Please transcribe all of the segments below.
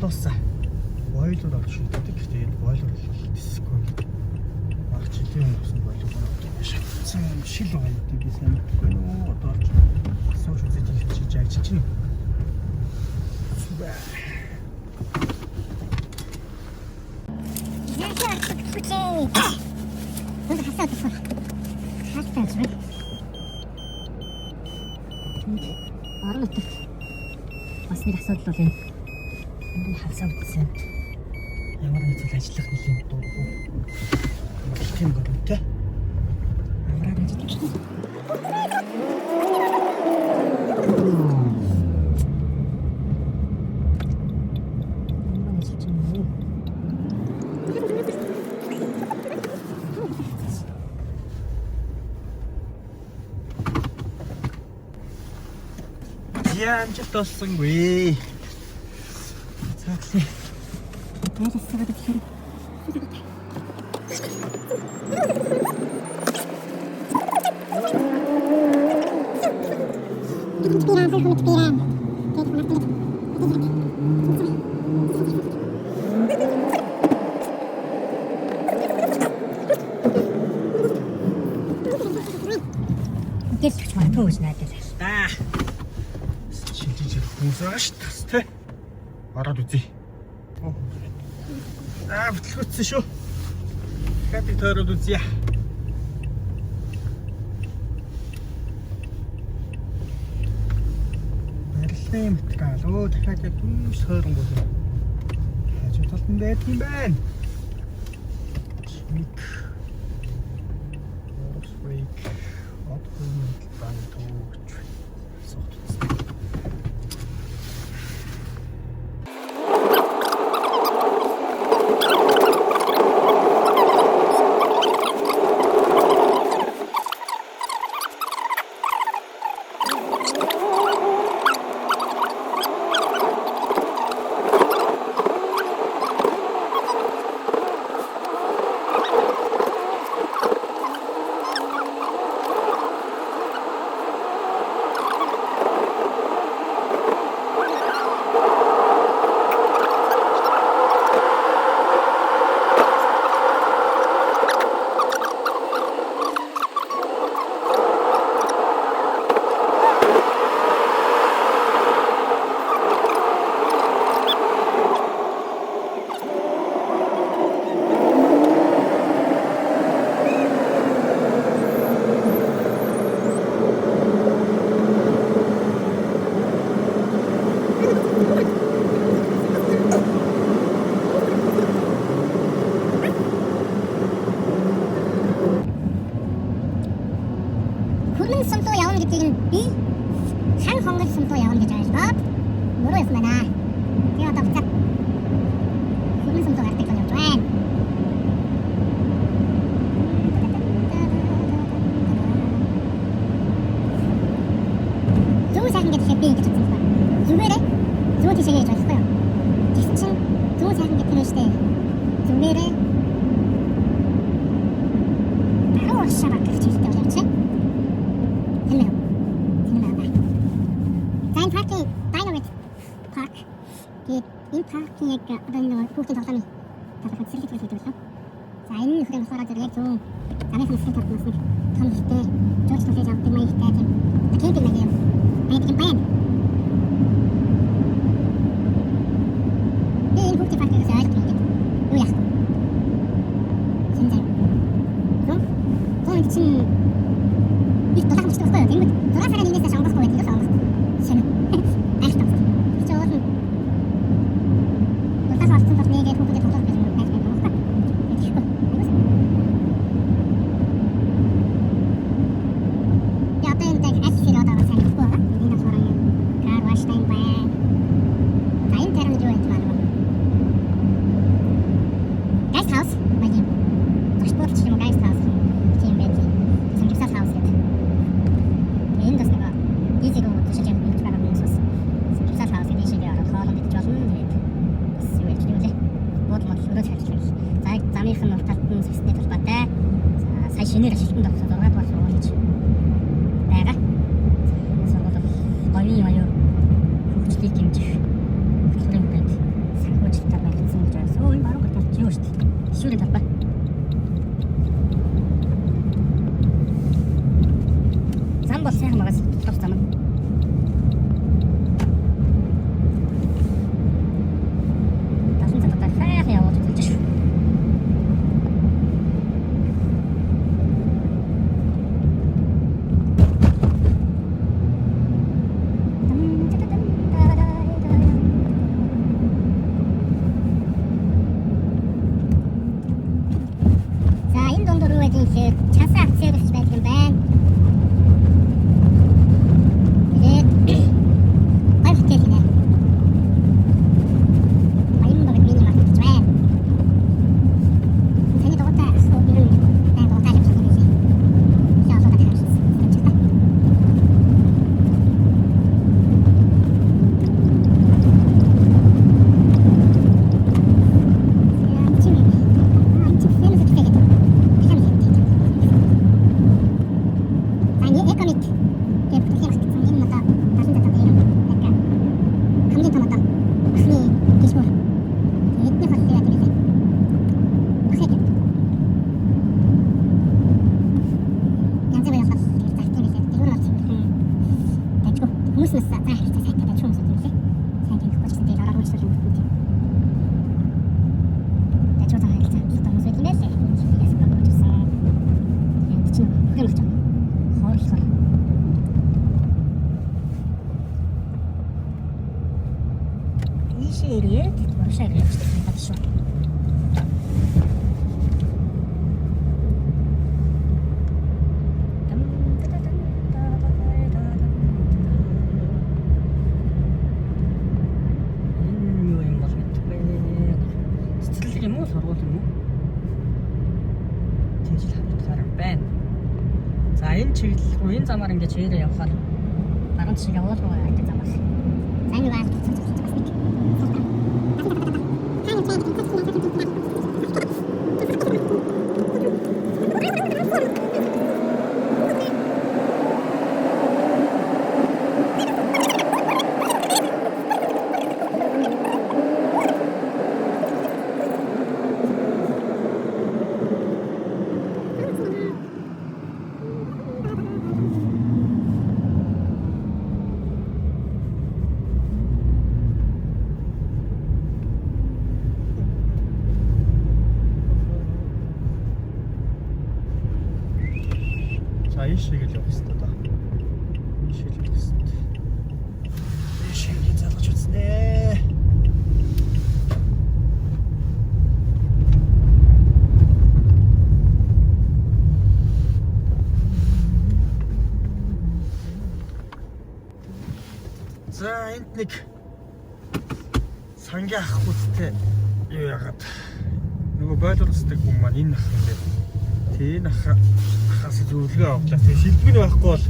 болоосаа бойлор орж шийддэг. Тэгээд бойлор бол дисгүй. Баг жилийн өмнө болсон бойлор шатсан шил байгаа юм би сайн мэдгүй нөө одоо орж сууж үзэж хийж ажиллаж чинь. Орон нутагт бас нэг асуудал бол энэ хавсаа утсан. Ямар нэг зүйл ажиллах нэлийн дурггүй. Тийм гэнэ. Авраг ажиллаж байна. Амжилт олсонгүй. Цаатлаа. Тэсэгэд ирсэн. Гэвч магадгүй гэж найдаж байна. Мусааш тастай. Ороод үзье. Бүтлгүйтсэн шүү. Хатыг тойроод үзье. Барилны материал. Дахиад яг үүс хойрон болов. Хажуу талд нь байдаг юм байна. Чимик. Орсвейк. Отгон бантууч. Сумдуу явна гэдгийг нь би хан хонгол сумдуу явна гэж ойлгоод мөрөө явсан байна. Тэгээ одоо буцаад хүрэн сумдуу гардаг юм явж байна. Зүү сайхан гэдэг би ингэж үзсэн байна. Зүгээрээ зүү тийшээ гэж ойлгохгүй юу? Тэгсэн чинь зүү сайхан гэдэг нь штэ. Зүгээрээ аруу шараа гэж хэлдэг юм чи. Энэ паркын яг одоо нэг хүүхдийн тоглоомын талбай зэрэг хэлж байсан. За энэ нөхрийн насаараа зэрэг зүүн замын хэсгийн талбай нас нэг том ихтэй жуулч төлөж авдаг маягтай тийм кемпинг маяг юм. Байдаг юм байна. Энэ хүүхдийн паркээс ойлгох юм. Юу яах вэ? Синзай. Гоо чинь их дулаан ч тохтой. Тэнгүүд дулаан сараа нэгнээс шонгохгүй байдаг юм шонгох. Шинэ. Айхтаа. Чоолно. шинээр ашиглалтанд орсон 6 дугаар сургууль байгаа. Сургууль говийн оюу хөгжлийг дэмжих хөтөлбөрийн бэнд Сүүлийн талбай. Зам бол сайхан багаас тус зам. Тасан цатаа сайхан яваад үзэж шүү. Часаа акцээрч байдаг юм байна. Тэгээд гай хөтөл нэ. Баян багт миний марк гэж байна. Тэний дуутай асуу ирэн байна. Дуутай гэж байна. Яа суугаад хайшсан. Ирээд машаа ирээд явчихсан шүү. Цэцэрлэг юм уу? Сургууль юм уу? Тэжил хавтгаар байна. За энэ чиглэл рүү энэ замаар ингэж вэрэ явхаар баруун шиг явуул руу байдаг зам байна. За энэ баг энэ шиг л явах хэрэгтэй да. Энэ шиг л явах хэрэгтэй. Энэ шиг л залгаж үзнэ. За энд нэг сангийн ах хүчтэй юу яагаад нөгөө бойлорсдаг хүмүүс маань энэ ах юм байна. Тэр ахаас зөвлөгөө авлаа. Тэгээ шилдэг байхгүй бол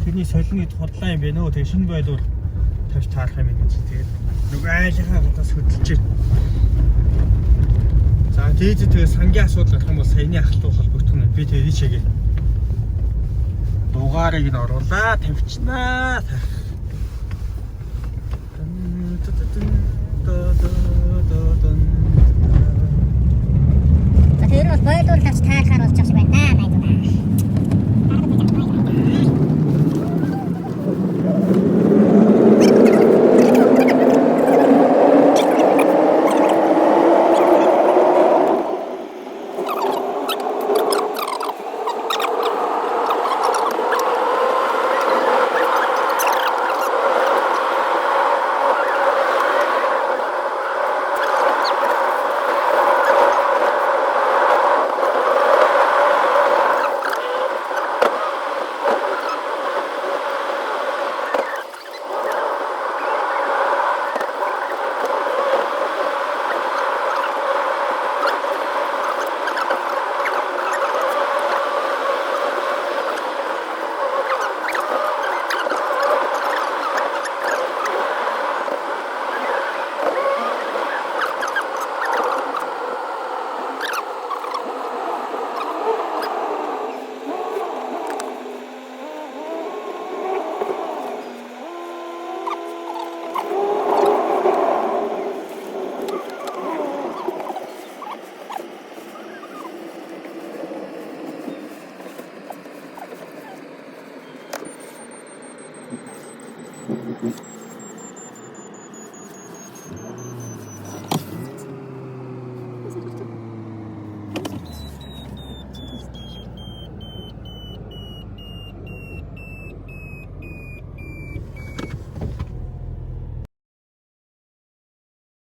тэрний солины худлаа юм байна өө. Тэгээ шинэ байлуур тавьж таарах юм гэж. Тэгээд нөгөө айлынхаа гутаас хөдөлж байна. За тэгээ сангийн асуудал гэх юм бол саяны ахлуу холбогдох нь би тэгээ ичээгээ дугаарыг нь оруулаа тавьчихнаа. За тэр бол бойлуур тавьж таарахаар болж байгаа юм байна. 네.